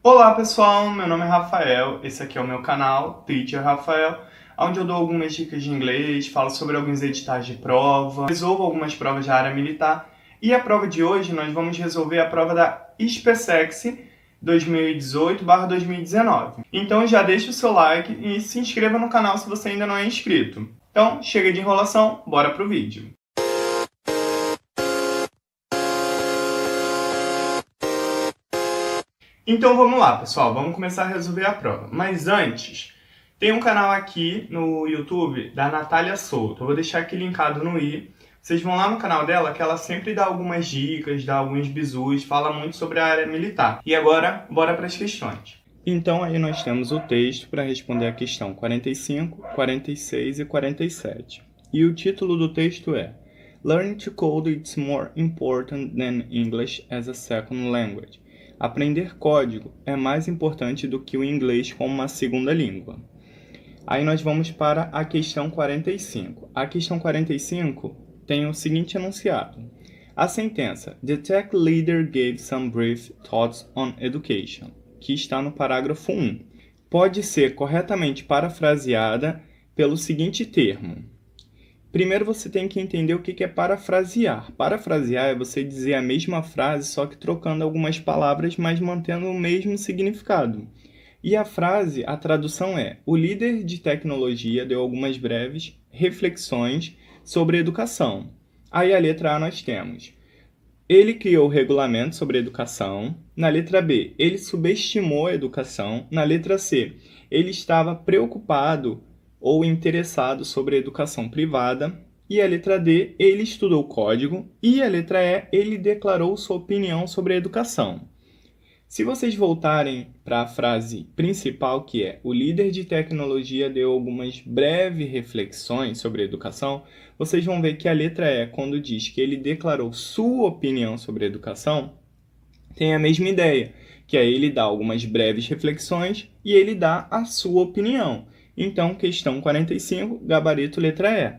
Olá pessoal, meu nome é Rafael, esse aqui é o meu canal, Teacher Rafael, onde eu dou algumas dicas de inglês, falo sobre alguns editais de prova, resolvo algumas provas da área militar e a prova de hoje nós vamos resolver a prova da SpaceX 2018/2019. Então já deixa o seu like e se inscreva no canal se você ainda não é inscrito. Então chega de enrolação, bora pro vídeo. Então vamos lá, pessoal, vamos começar a resolver a prova. Mas antes, tem um canal aqui no YouTube da Natália Souto. Eu vou deixar aqui linkado no i. Vocês vão lá no canal dela que ela sempre dá algumas dicas, dá alguns bizus, fala muito sobre a área militar. E agora, bora para as questões. Então aí nós temos o texto para responder a questão 45, 46 e 47. E o título do texto é Learning to code is more important than English as a second language. Aprender código é mais importante do que o inglês como uma segunda língua. Aí nós vamos para a questão 45. A questão 45 tem o seguinte enunciado. A sentença The tech leader gave some brief thoughts on education, que está no parágrafo 1, pode ser corretamente parafraseada pelo seguinte termo. Primeiro você tem que entender o que é parafrasear. Parafrasear é você dizer a mesma frase, só que trocando algumas palavras, mas mantendo o mesmo significado. E a frase, a tradução é: o líder de tecnologia deu algumas breves reflexões sobre educação. Aí a letra A nós temos: ele criou o regulamento sobre educação. Na letra B, ele subestimou a educação. Na letra C, ele estava preocupado ou interessado sobre a educação privada. E a letra D, ele estudou código. E a letra E, ele declarou sua opinião sobre a educação. Se vocês voltarem para a frase principal, que é o líder de tecnologia deu algumas breves reflexões sobre a educação, vocês vão ver que a letra E, quando diz que ele declarou sua opinião sobre a educação, tem a mesma ideia, que é ele dá algumas breves reflexões e ele dá a sua opinião. Então, questão 45, gabarito letra E.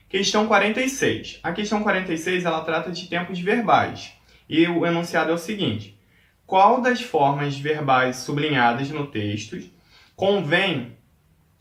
Questão 46. A questão 46 ela trata de tempos verbais. E o enunciado é o seguinte: qual das formas verbais sublinhadas no texto convém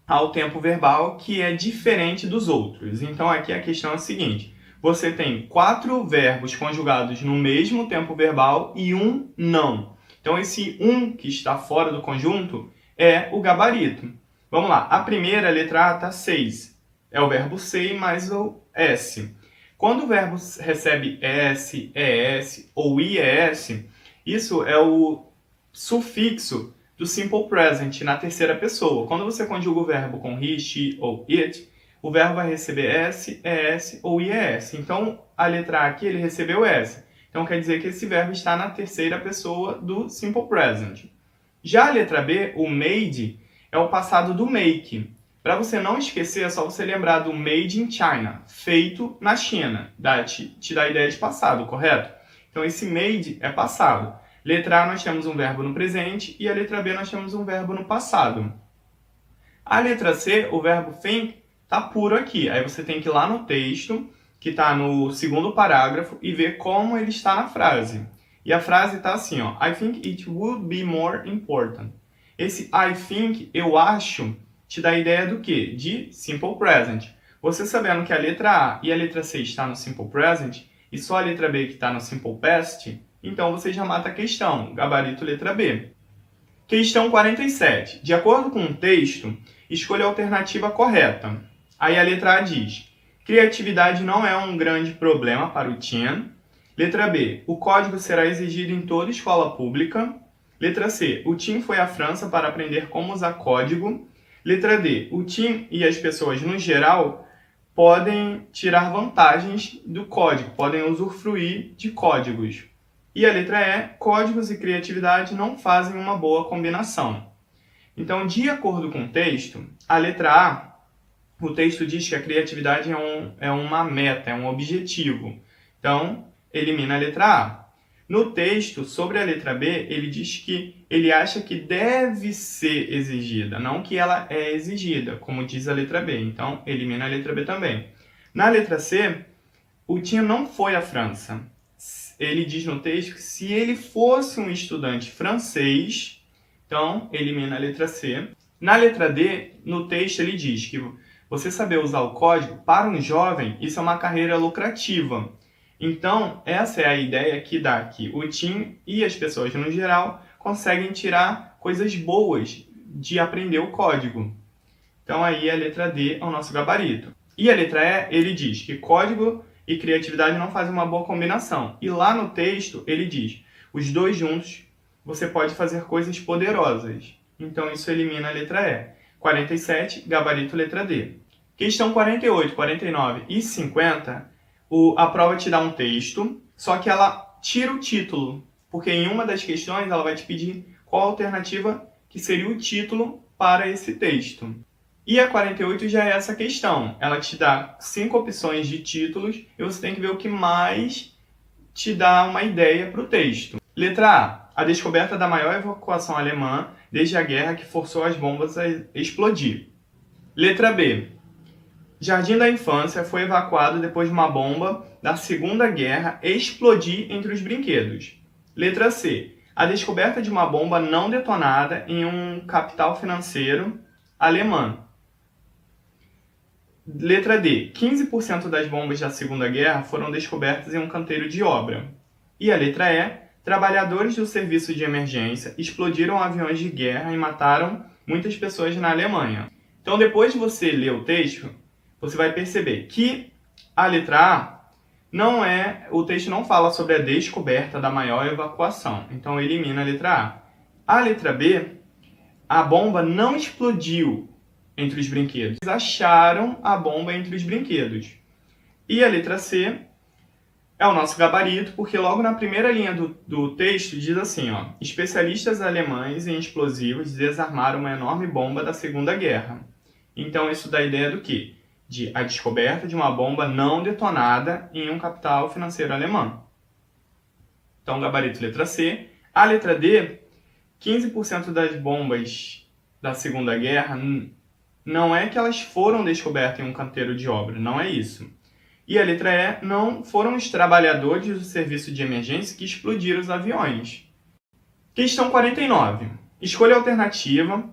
ao tempo verbal que é diferente dos outros? Então aqui a questão é a seguinte: você tem 4 verbos conjugados no mesmo tempo verbal e um não. Então esse um que está fora do conjunto é o gabarito. Vamos lá, a primeira, a letra A, está 6. É o verbo ser mais o S. Quando o verbo recebe S, ES ou IES, isso é o sufixo do simple present na terceira pessoa. Quando você conjuga o verbo com he, she ou it, o verbo vai receber S, ES ou IES. Então, a letra A aqui, ele recebeu S. Então, quer dizer que esse verbo está na terceira pessoa do simple present. Já a letra B, o made, é o passado do make. Para você não esquecer, é só você lembrar do made in China, feito na China. Te dá a ideia de passado, correto? Então, esse made é passado. Letra A, nós temos um verbo no presente e a letra B, nós temos um verbo no passado. A letra C, o verbo think, está puro aqui. Aí você tem que ir lá no texto, que está no segundo parágrafo, e ver como ele está na frase. E a frase está assim, ó, I think it would be more important. Esse I think, eu acho, te dá a ideia do quê? De simple present. Você sabendo que a letra A e a letra C está no simple present, e só a letra B que está no simple past, então você já mata a questão, gabarito letra B. Questão 47. De acordo com o texto, escolha a alternativa correta. Aí a letra A diz: criatividade não é um grande problema para o teen. Letra B. O código será exigido em toda escola pública. Letra C. O teen foi à França para aprender como usar código. Letra D. O teen e as pessoas no geral podem tirar vantagens do código, podem usufruir de códigos. E a letra E, códigos e criatividade não fazem uma boa combinação. Então, de acordo com o texto, a letra A, o texto diz que a criatividade é uma meta, é um objetivo. Então, elimina a letra A. No texto, sobre a letra B, ele diz que ele acha que deve ser exigida, não que ela é exigida, como diz a letra B. Então, elimina a letra B também. Na letra C, o teen não foi à França. Ele diz no texto que se ele fosse um estudante francês, Então, elimina a letra C. Na letra D, no texto ele diz que você saber usar o código, para um jovem, isso é uma carreira lucrativa. Então, essa é a ideia que dá que o Tim e as pessoas no geral conseguem tirar coisas boas de aprender o código. Então, aí a letra D é o nosso gabarito. E a letra E, ele diz que código e criatividade não fazem uma boa combinação. E lá no texto, ele diz, os dois juntos, você pode fazer coisas poderosas. Então, isso elimina a letra E. 47, gabarito letra D. Questão 48, 49 e 50, a prova te dá um texto, só que ela tira o título, porque em uma das questões ela vai te pedir qual a alternativa que seria o título para esse texto. E a 48 já é essa questão. Ela te dá 5 opções de títulos e você tem que ver o que mais te dá uma ideia para o texto. Letra A. A descoberta da maior evacuação alemã desde a guerra que forçou as bombas a explodir. Letra B. Jardim da Infância foi evacuado depois de uma bomba da Segunda Guerra explodir entre os brinquedos. Letra C. A descoberta de uma bomba não detonada em um capital financeiro alemão. Letra D. 15% das bombas da Segunda Guerra foram descobertas em um canteiro de obra. E a letra E. Trabalhadores do serviço de emergência explodiram aviões de guerra e mataram muitas pessoas na Alemanha. Então, depois de você ler o texto, você vai perceber que a letra A o texto não fala sobre a descoberta da maior evacuação. Então, elimina a letra A. A letra B, a bomba não explodiu entre os brinquedos. Eles acharam a bomba entre os brinquedos. E a letra C é o nosso gabarito, porque logo na primeira linha do texto diz assim, ó, especialistas alemães em explosivos desarmaram uma enorme bomba da Segunda Guerra. Então isso dá a ideia do quê? De a descoberta de uma bomba não detonada em um capital financeiro alemão. Então gabarito letra C. A letra D, 15% das bombas da Segunda Guerra não é que elas foram descobertas em um canteiro de obra, não é isso. E a letra E, não foram os trabalhadores do serviço de emergência que explodiram os aviões. Questão 49. Escolha a alternativa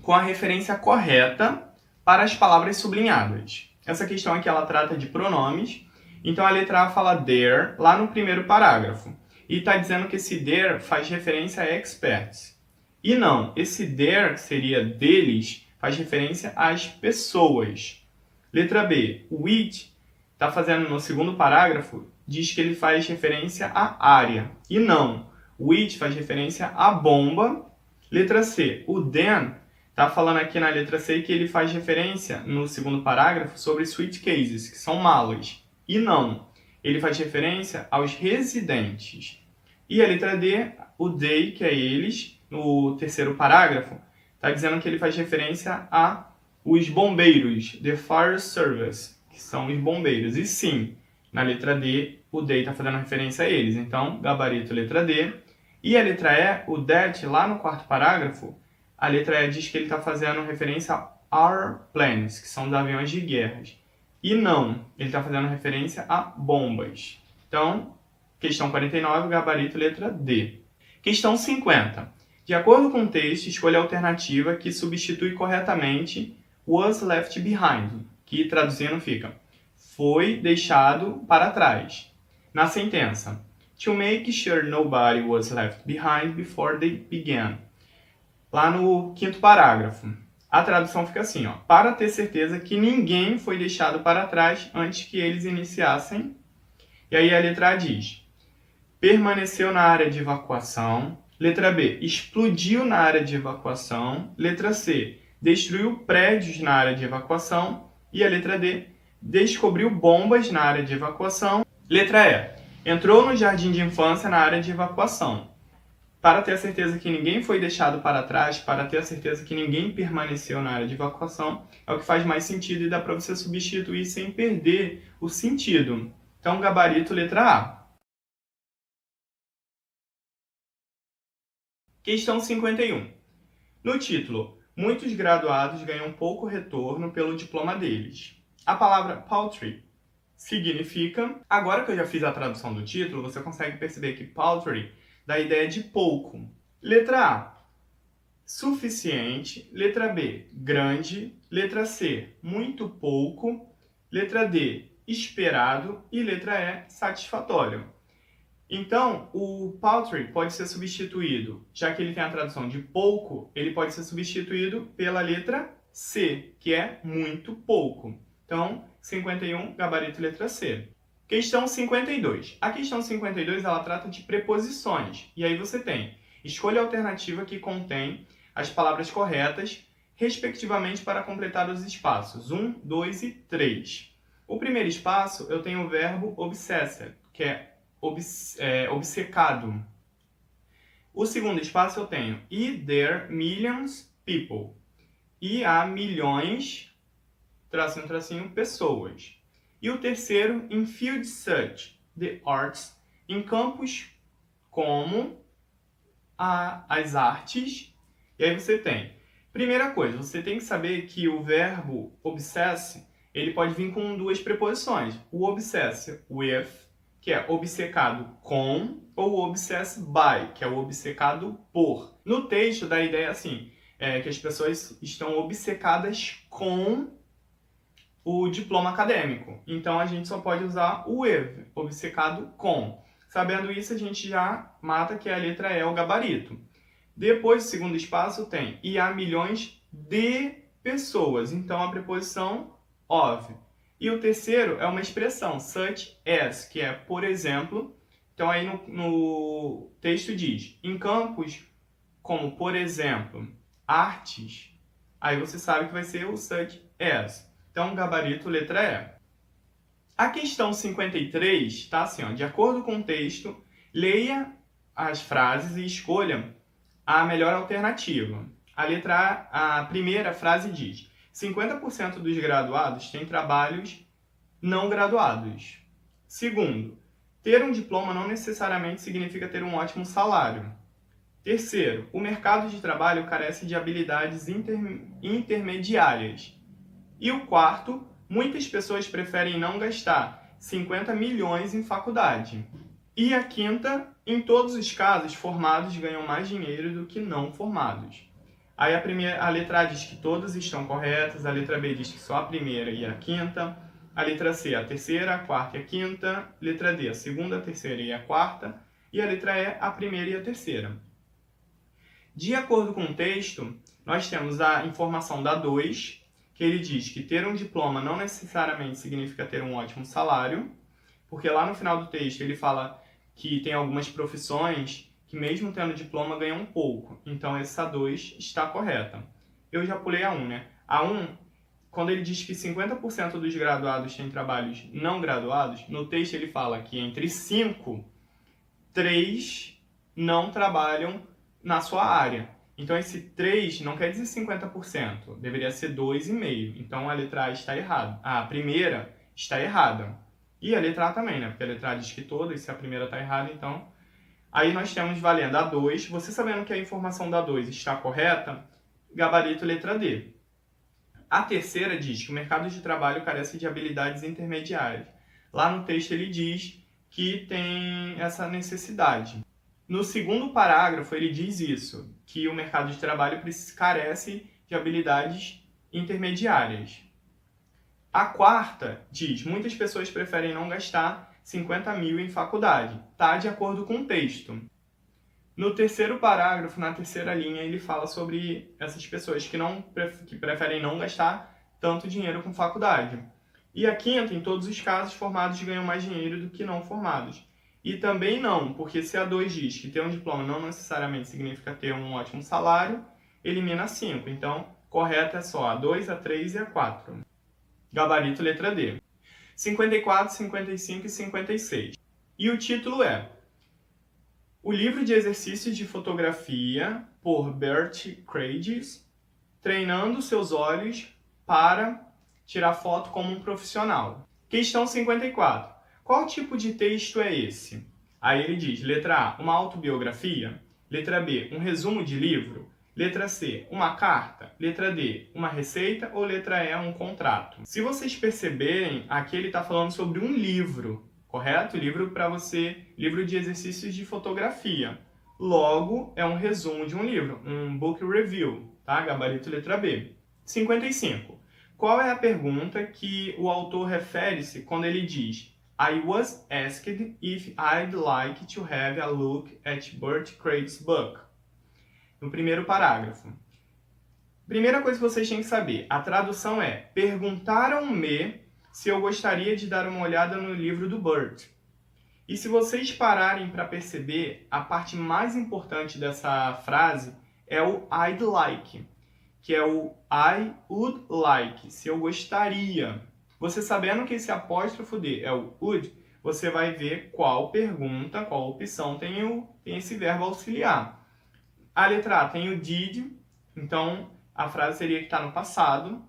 com a referência correta para as palavras sublinhadas. Essa questão aqui ela trata de pronomes. Então a letra A fala their lá no primeiro parágrafo. E está dizendo que esse their faz referência a experts. E não, esse their, que seria deles, faz referência às pessoas. Letra B, which está fazendo no segundo parágrafo, diz que ele faz referência à área. E não, which faz referência à bomba. Letra C, o then está falando aqui na letra C que ele faz referência no segundo parágrafo sobre suitcases, que são malas. E não, ele faz referência aos residentes. E a letra D, o they, que é eles, no terceiro parágrafo, está dizendo que ele faz referência a os bombeiros, the fire service, que são os bombeiros. E sim, na letra D, o they está fazendo referência a eles. Então, gabarito letra D. E a letra E, o that, lá no quarto parágrafo, a letra E diz que ele está fazendo referência a airplanes, que são os aviões de guerras. E não, ele está fazendo referência a bombas. Então, questão 49, gabarito letra D. Questão 50. De acordo com o texto, escolha a alternativa que substitui corretamente was left behind, que traduzindo fica foi deixado para trás. Na sentença, to make sure nobody was left behind before they began. Lá no quinto parágrafo, a tradução fica assim, ó, para ter certeza que ninguém foi deixado para trás antes que eles iniciassem. E aí a letra A diz, permaneceu na área de evacuação. Letra B, explodiu na área de evacuação. Letra C, destruiu prédios na área de evacuação. E a letra D, descobriu bombas na área de evacuação. Letra E, entrou no jardim de infância na área de evacuação. Para ter a certeza que ninguém foi deixado para trás, para ter a certeza que ninguém permaneceu na área de evacuação, é o que faz mais sentido e dá para você substituir sem perder o sentido. Então, gabarito letra A. Questão 51. No título, muitos graduados ganham pouco retorno pelo diploma deles. A palavra paltry significa... Agora que eu já fiz a tradução do título, você consegue perceber que paltry dá a ideia de pouco. Letra A. suficiente. Letra B, grande. Letra C, muito pouco. Letra D, esperado. E letra E, satisfatório. Então, o paltry pode ser substituído, já que ele tem a tradução de pouco, ele pode ser substituído pela letra C, que é muito pouco. Então, 51, gabarito letra C. Questão 52. A questão 52, ela trata de preposições. E aí você tem, escolha a alternativa que contém as palavras corretas, respectivamente, para completar os espaços 1, 2 e 3. O primeiro espaço, eu tenho o verbo obsessed, que é obcecado. O segundo espaço eu tenho e there millions people. E há milhões, tracinho, tracinho, pessoas. E o terceiro, in fields such the arts, em campos como as artes. E aí você tem, primeira coisa, você tem que saber que o verbo obsess, ele pode vir com duas preposições. O obsess with, que é obcecado com, ou obsessed by, que é o obcecado por. No texto dá a ideia assim, que as pessoas estão obcecadas com o diploma acadêmico. Então a gente só pode usar o with, obcecado com. Sabendo isso, a gente já mata que a letra E é o gabarito. Depois do segundo espaço tem e há milhões de pessoas. Então a preposição of. E o terceiro é uma expressão, such as, que é por exemplo. Então aí no texto diz, em campos como, por exemplo, artes, aí você sabe que vai ser o such as. Então, gabarito, letra E. A questão 53 está assim, ó, de acordo com o texto, leia as frases e escolha a melhor alternativa. A letra A, a primeira frase diz, 50% dos graduados têm trabalhos não graduados. Segundo, ter um diploma não necessariamente significa ter um ótimo salário. Terceiro, o mercado de trabalho carece de habilidades intermediárias. E o quarto, muitas pessoas preferem não gastar 50 milhões em faculdade. E a quinta, em todos os casos, formados ganham mais dinheiro do que não formados. Aí a letra A diz que todas estão corretas, a letra B diz que só a primeira e a quinta, a letra C a terceira, a quarta e a quinta, letra D a segunda, a terceira e a quarta, e a letra E a primeira e a terceira. De acordo com o texto, nós temos a informação da 2, que ele diz que ter um diploma não necessariamente significa ter um ótimo salário, porque lá no final do texto ele fala que tem algumas profissões que mesmo tendo diploma ganham pouco. Então essa 2 está correta. Eu já pulei a 1, né? A 1, quando ele diz que 50% dos graduados têm trabalhos não graduados, no texto ele fala que entre 5, 3 não trabalham na sua área. Então esse 3 não quer dizer 50%, deveria ser 2,5%. Então a letra A está errada. A primeira está errada. E a letra A também, né? Porque a letra A diz que todas, se a primeira está errada, então... Aí nós temos valendo a 2. Você sabendo que a informação da 2 está correta, gabarito letra D. A terceira diz que o mercado de trabalho carece de habilidades intermediárias. Lá no texto ele diz que tem essa necessidade. No segundo parágrafo ele diz isso, que o mercado de trabalho carece de habilidades intermediárias. A quarta diz, muitas pessoas preferem não gastar 50 mil em faculdade. Está de acordo com o texto. No terceiro parágrafo, na terceira linha, ele fala sobre essas pessoas que preferem não gastar tanto dinheiro com faculdade. E a quinta, em todos os casos, formados ganham mais dinheiro do que não formados. E também não, porque se a 2 diz que ter um diploma não necessariamente significa ter um ótimo salário, elimina 5. Então, correta é só a 2, a 3 e a 4. Gabarito letra D. 54, 55 e 56. E o título é O livro de exercícios de fotografia por Bert Craigs, treinando seus olhos para tirar foto como um profissional. Questão 54. Qual tipo de texto é esse? Aí ele diz, letra A, uma autobiografia. Letra B, um resumo de livro. Letra C, uma carta. Letra D, uma receita. Ou letra E, um contrato. Se vocês perceberem, aqui ele está falando sobre um livro, correto? Livro para você, livro de exercícios de fotografia. logo é um resumo de um livro, um book review, tá? Gabarito letra B. 55. Qual é a pergunta que o autor refere-se quando ele diz I was asked if I'd like to have a look at Bert Craig's book? No primeiro parágrafo. Primeira coisa que vocês têm que saber, a tradução é: perguntaram-me se eu gostaria de dar uma olhada no livro do Bert. E se vocês pararem para perceber, a parte mais importante dessa frase é o I'd like, que é o I would like, se eu gostaria. Você sabendo que esse apóstrofo D é o would, você vai ver qual pergunta, qual opção tem esse verbo auxiliar. A letra A tem o did, então a frase teria que estar no passado.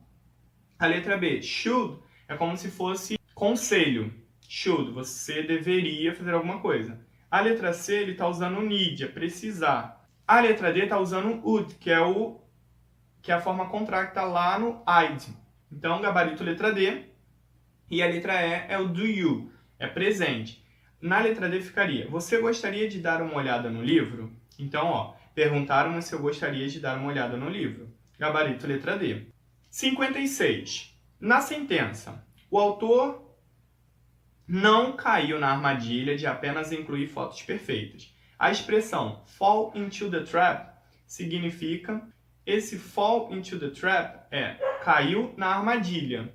A letra B, should, é como se fosse conselho. Should, você deveria fazer alguma coisa. A letra C, ele está usando need, é precisar. A letra D está usando would, que é a forma contrária que está lá no I'd. Então, gabarito letra D. E a letra E é o do you, é presente. Na letra D ficaria, você gostaria de dar uma olhada no livro? Então, perguntaram-me se eu gostaria de dar uma olhada no livro. Gabarito letra D. 56. Na sentença, o autor não caiu na armadilha de apenas incluir fotos perfeitas. A expressão fall into the trap significa, esse fall into the trap é caiu na armadilha.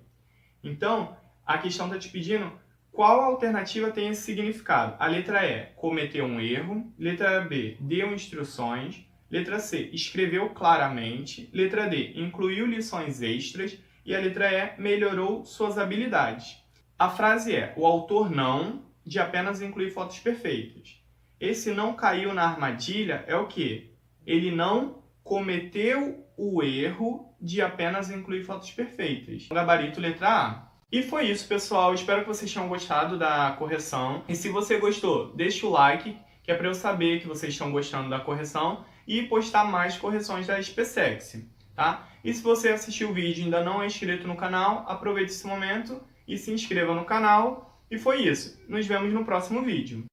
Então, a questão está te pedindo qual alternativa tem esse significado. A letra E, cometeu um erro. Letra B, deu instruções. Letra C, escreveu claramente. Letra D, incluiu lições extras. E a letra E, melhorou suas habilidades. A frase é, o autor não de apenas incluir fotos perfeitas. Esse não caiu na armadilha é o quê? Ele não cometeu o erro de apenas incluir fotos perfeitas. Gabarito letra A. E foi isso, pessoal. Espero que vocês tenham gostado da correção. E se você gostou, deixa o like, que é para eu saber que vocês estão gostando da correção e postar mais correções da SPSEX, tá? E se você assistiu o vídeo e ainda não é inscrito no canal, aproveite esse momento e se inscreva no canal. E foi isso. Nos vemos no próximo vídeo.